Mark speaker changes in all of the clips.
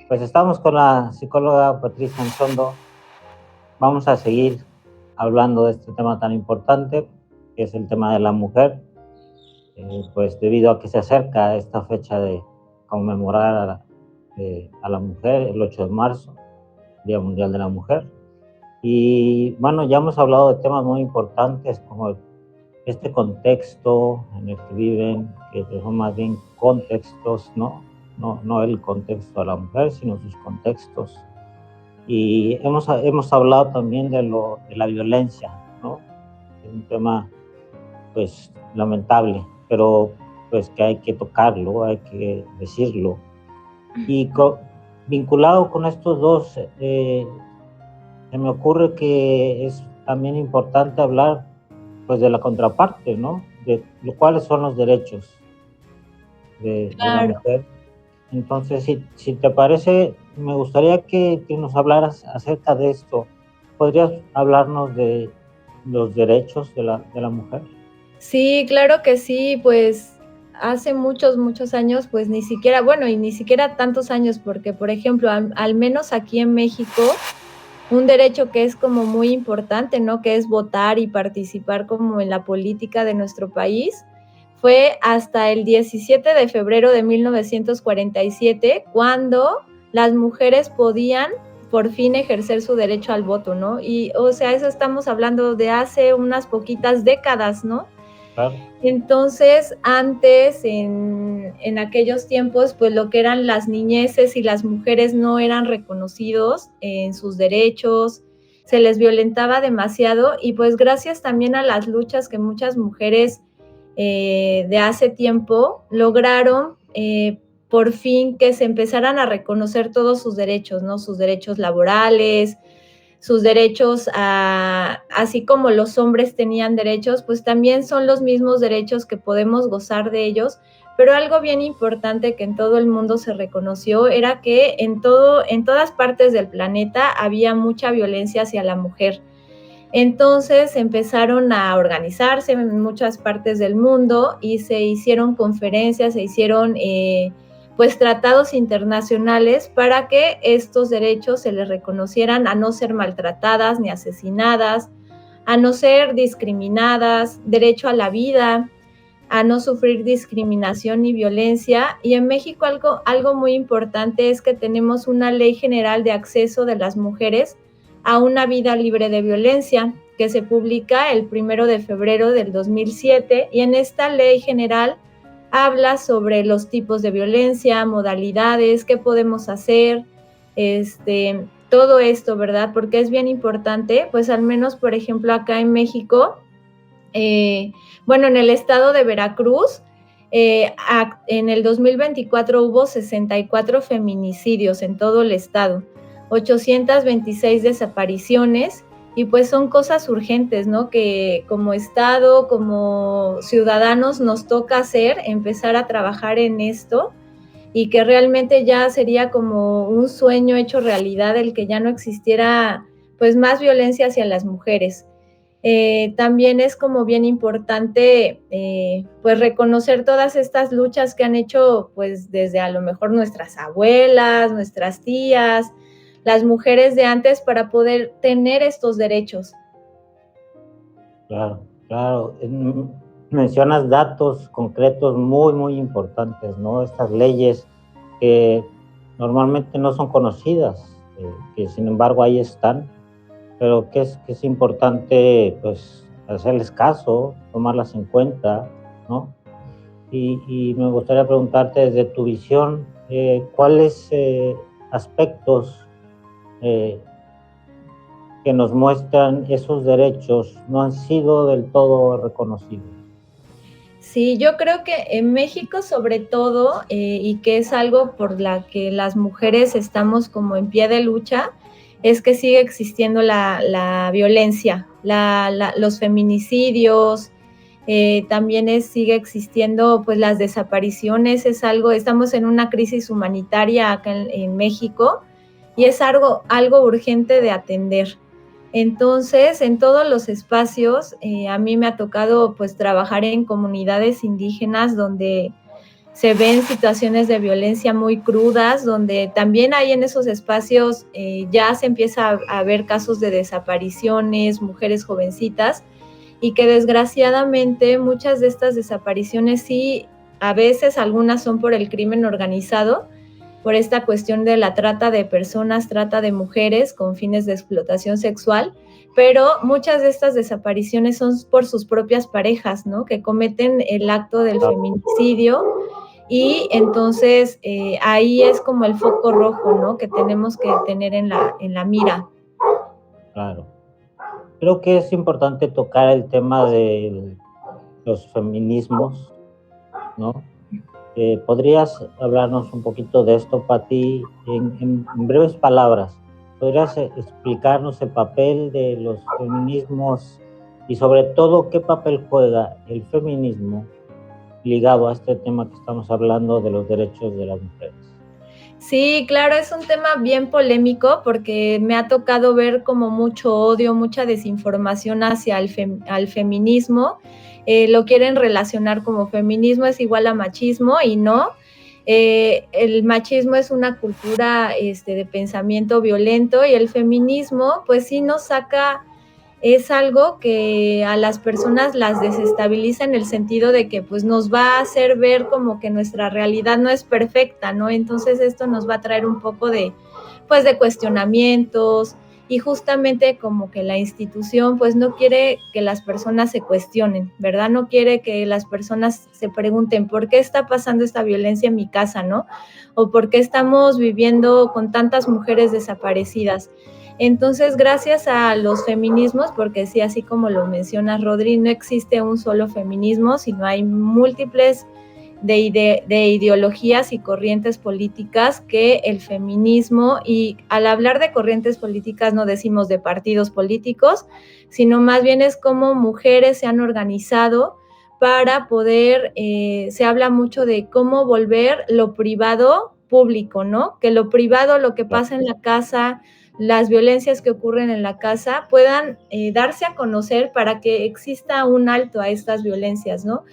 Speaker 1: Pues estamos con la psicóloga Patricia Anchondo. Vamos a seguir hablando de este tema tan importante, que es el tema de la mujer, pues debido a que se acerca esta fecha de conmemorar a la mujer, el 8 de marzo, Día Mundial de la Mujer. Y bueno, ya hemos hablado de temas muy importantes como este contexto en el que viven, que son más bien contextos, ¿no? No el contexto de la mujer, sino sus contextos. Y hemos hablado también de la violencia, ¿no? Es un tema, pues, lamentable, pero pues que hay que tocarlo, hay que decirlo. Y vinculado con estos dos, se me ocurre que es también importante hablar, pues, de la contraparte, ¿no? De cuáles son los derechos de la
Speaker 2: Claro.
Speaker 1: mujer. Entonces, si te parece, me gustaría que nos hablaras acerca de esto. ¿Podrías hablarnos de los derechos de la mujer?
Speaker 2: Sí, claro que sí, pues hace muchos, muchos años, pues ni siquiera, bueno, y ni siquiera tantos años, porque, por ejemplo, al menos aquí en México, un derecho que es como muy importante, ¿no? Que es votar y participar como en la política de nuestro país, fue hasta el 17 de febrero de 1947, cuando las mujeres podían por fin ejercer su derecho al voto, ¿no? Y, o sea, eso estamos hablando de hace unas poquitas décadas, ¿no?
Speaker 1: Claro,
Speaker 2: Entonces, antes, en aquellos tiempos, pues lo que eran las niñeces y las mujeres no eran reconocidos en sus derechos, se les violentaba demasiado y pues gracias también a las luchas que muchas mujeres de hace tiempo lograron por fin que se empezaran a reconocer todos sus derechos, ¿no? Sus derechos laborales, sus derechos, así como los hombres tenían derechos, pues también son los mismos derechos que podemos gozar de ellos. Pero algo bien importante que en todo el mundo se reconoció era que en todas partes del planeta había mucha violencia hacia la mujer. Entonces empezaron a organizarse en muchas partes del mundo y se hicieron conferencias, se hicieron pues tratados internacionales para que estos derechos se les reconocieran, a no ser maltratadas ni asesinadas, a no ser discriminadas, derecho a la vida, a no sufrir discriminación ni violencia. Y en México algo muy importante es que tenemos una ley general de acceso de las mujeres a una vida libre de violencia, que se publica el 1 de febrero del 2007, y en esta ley general habla sobre los tipos de violencia, modalidades, qué podemos hacer, todo esto, ¿verdad? Porque es bien importante, pues al menos, por ejemplo, acá en México, eh, bueno, en el estado de Veracruz, en el 2024 hubo 64 feminicidios en todo el estado, 826 desapariciones, y pues son cosas urgentes, ¿no? Que como estado, como ciudadanos nos toca hacer, empezar a trabajar en esto, y que realmente ya sería como un sueño hecho realidad el que ya no existiera pues más violencia hacia las mujeres. También es como bien importante pues reconocer todas estas luchas que han hecho pues desde a lo mejor nuestras abuelas, nuestras tías, las mujeres de antes para poder tener estos derechos.
Speaker 1: claro, claro. Mencionas datos concretos muy importantes, ¿no? Estas leyes que normalmente no son conocidas, que sin embargo ahí están, pero que es importante, pues, hacerles caso, tomarlas en cuenta, ¿no? Y me gustaría preguntarte desde tu visión, ¿cuáles aspectos eh, que nos muestran esos derechos no han sido del todo reconocidos?
Speaker 2: Sí, yo creo que en México sobre todo, y que es algo por la que las mujeres estamos como en pie de lucha, es que sigue existiendo la violencia, los feminicidios, también sigue existiendo pues las desapariciones, es algo, estamos en una crisis humanitaria acá en México y es algo urgente de atender. Entonces, en todos los espacios, a mí me ha tocado pues trabajar en comunidades indígenas donde se ven situaciones de violencia muy crudas, donde también hay en esos espacios ya se empieza a ver casos de desapariciones, mujeres jovencitas, y que desgraciadamente muchas de estas desapariciones sí, a veces algunas son por el crimen organizado, por esta cuestión de la trata de personas, trata de mujeres con fines de explotación sexual, pero muchas de estas desapariciones son por sus propias parejas, ¿no? Que cometen el acto del feminicidio y entonces ahí es como el foco rojo, ¿no? Que tenemos que tener en la mira.
Speaker 1: Claro. Creo que es importante tocar el tema de los feminismos, ¿no? ¿Podrías hablarnos un poquito de esto, Pati, en breves palabras? ¿Podrías explicarnos el papel de los feminismos y sobre todo qué papel juega el feminismo ligado a este tema que estamos hablando de los derechos de las mujeres?
Speaker 2: Sí, claro, es un tema bien polémico porque me ha tocado ver como mucho odio, mucha desinformación hacia al feminismo. Lo quieren relacionar como feminismo es igual a machismo y no. El machismo es una cultura de pensamiento violento y el feminismo pues sí nos saca, es algo que a las personas las desestabiliza en el sentido de que pues nos va a hacer ver como que nuestra realidad no es perfecta, ¿no? Entonces esto nos va a traer un poco de, pues de cuestionamientos y justamente como que la institución pues no quiere que las personas se cuestionen, ¿verdad? No quiere que las personas se pregunten ¿por qué está pasando esta violencia en mi casa, ¿no? O ¿por qué estamos viviendo con tantas mujeres desaparecidas? Entonces, gracias a los feminismos, porque sí, así como lo mencionas, Rodri, no existe un solo feminismo, sino hay múltiples de ideologías y corrientes políticas que el feminismo, y al hablar de corrientes políticas no decimos de partidos políticos, sino más bien es como mujeres se han organizado para poder, se habla mucho de cómo volver lo privado público, ¿no? Que lo privado, lo que pasa en la casa, las violencias que ocurren en la casa puedan darse a conocer para que exista un alto a estas violencias, ¿no?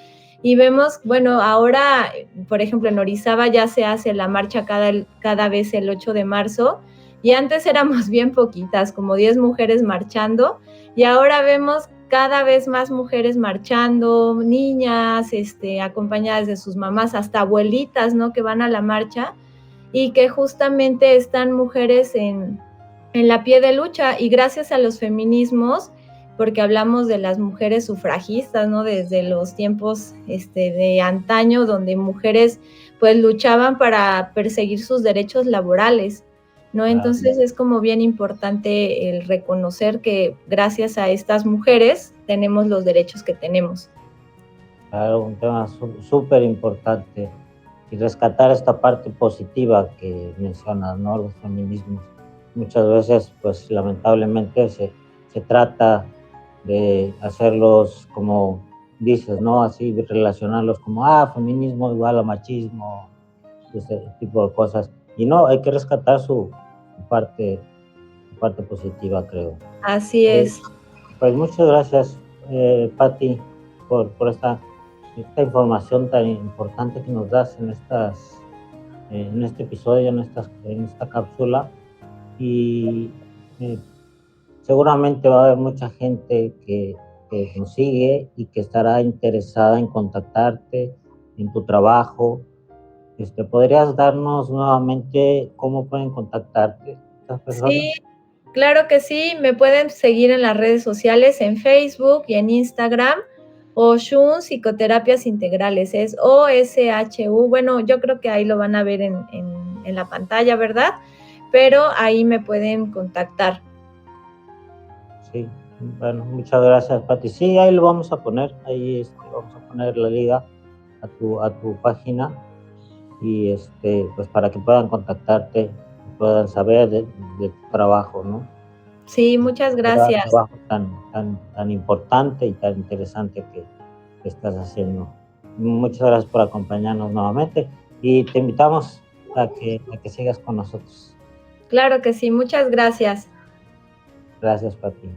Speaker 2: Y vemos, bueno, ahora, por ejemplo, en Orizaba ya se hace la marcha cada vez el 8 de marzo, y antes éramos bien poquitas, como 10 mujeres marchando, y ahora vemos cada vez más mujeres marchando, niñas, acompañadas de sus mamás, hasta abuelitas, ¿no? Que van a la marcha, y que justamente están mujeres en la pie de lucha, y gracias a los feminismos, porque hablamos de las mujeres sufragistas, ¿no? Desde los tiempos de antaño, donde mujeres pues luchaban para perseguir sus derechos laborales, ¿no? Entonces es como bien importante el reconocer que gracias a estas mujeres tenemos los derechos que tenemos.
Speaker 1: Claro, un tema súper importante y rescatar esta parte positiva que mencionas, ¿no? Los feminismos. Muchas veces, pues lamentablemente se trata de hacerlos como dices, ¿no? Así relacionarlos como, feminismo igual a machismo, ese tipo de cosas. Y no, hay que rescatar su parte positiva, creo.
Speaker 2: Así es.
Speaker 1: Pues muchas gracias, Pati, por esta información tan importante que nos das en este episodio, en esta cápsula. Y seguramente va a haber mucha gente que nos sigue y que estará interesada en contactarte, en tu trabajo. ¿Podrías darnos nuevamente cómo pueden contactarte estas personas?
Speaker 2: Sí, claro que sí, me pueden seguir en las redes sociales, en Facebook y en Instagram, Oshun Psicoterapias Integrales, es OSHU, bueno, yo creo que ahí lo van a ver en la pantalla, ¿verdad? Pero ahí me pueden contactar.
Speaker 1: Sí, bueno, muchas gracias, Pati. Sí, ahí lo vamos a poner, ahí vamos a poner la liga a tu página y pues para que puedan contactarte, puedan saber de tu trabajo, ¿no?
Speaker 2: Sí, muchas gracias.
Speaker 1: Un trabajo tan importante y tan interesante que estás haciendo. Muchas gracias por acompañarnos nuevamente y te invitamos a que sigas con nosotros.
Speaker 2: Claro que sí, muchas gracias.
Speaker 1: Gracias, Pati.